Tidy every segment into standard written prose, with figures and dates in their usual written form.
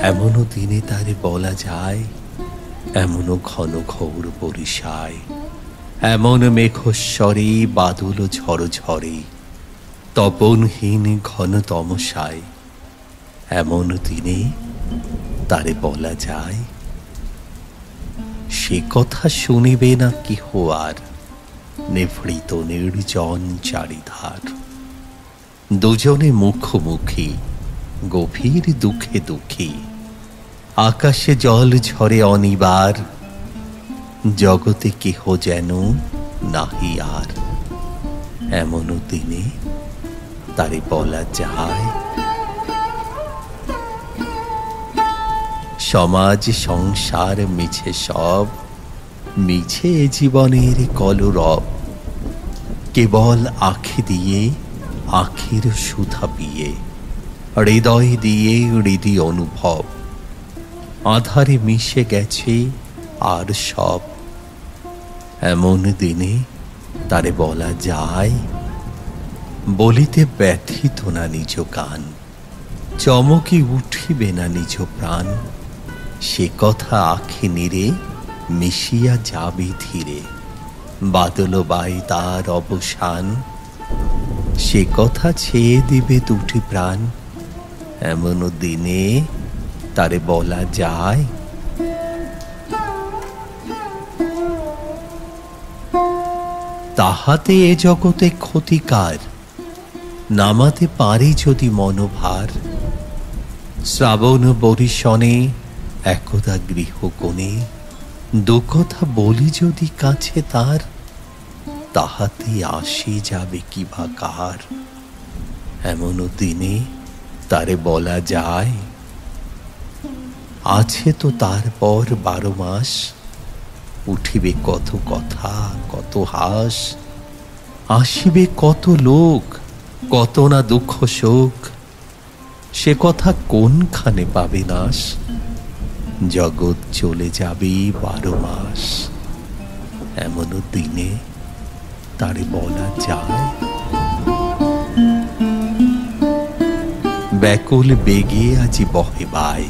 এমনও দিনে তারে বলা যায়, এমনও ঘন ঘোর বরিশায়, এমন মেঘস্বরে বাদল ঝড় ঝরে, তপনহীন ঘন তমসায়, এমন দিনে তারে বলা যায়। সে কথা শুনিবে না কেহ আর, নিভৃত নির্জন চারিধার। দুজনে মুখোমুখি, গভীর দুঃখে দুঃখী, আকাশে জল ঝরে অনিবার, জগতে কেহ যেন নাহি আর। এমন দিনে তারে বলা যায়। সমাজ সংসার মিছে সব, মিছে জীবনের কলরব, কেবল আঁখি দিয়ে আখির সুধা পিয়ে, হৃদয় দিয়ে হৃদি অনুভব, আধারে মিশে গেছে আর সব। এমন দিনে তারে বলা যায়। বলিতে ব্যথিত না নিজ কান, চমকে উঠিবে না নিজ প্রাণ, সে কথা আখি নিরে মিশিয়া যাবে ধীরে, বাদল বাই তার অবসান, সে কথা ছেয়ে দিবে দুটি প্রাণ। এমন দিনে তারে বলা যায়। তাহাতে এ জগতে ক্ষতিকার, নামাতে পারে যদি মনোভার, শ্রাবণ বরিশনে একদা গৃহকোণে, দুকথা বলি যদি কাছে তার, তাহাতে আসি যাবে কি বা কার। এমন দিনে তারে বলা যায়। আছে তো তারপর 12 মাস, উঠিবে কত কথা কত হাস, আসিবে কত লোক কত না দুঃখ শোক, সে কথা কোনখানে পাবে নাশ, জগৎ চলে যাবে 12 মাস। এমন দিনে তারে বলা যায়। ব্যাকুল বেগে আজি বহে বায়,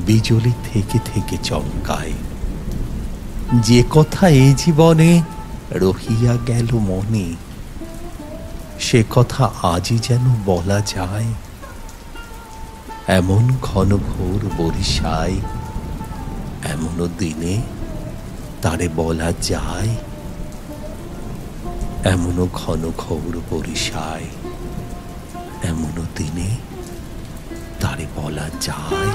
বিজলি থেকে থেকে চমকায়, যে কথা এ জীবনে রহিয়া গেল মনে, সে কথা আজই যেন বলা যায়। এমন ঘন ঘোর বরিশায়, এমন দিনে তারে বলা যায়। এমন ঘন ঘোর বরিশায়, এমন দিনে তারে বলা যায়।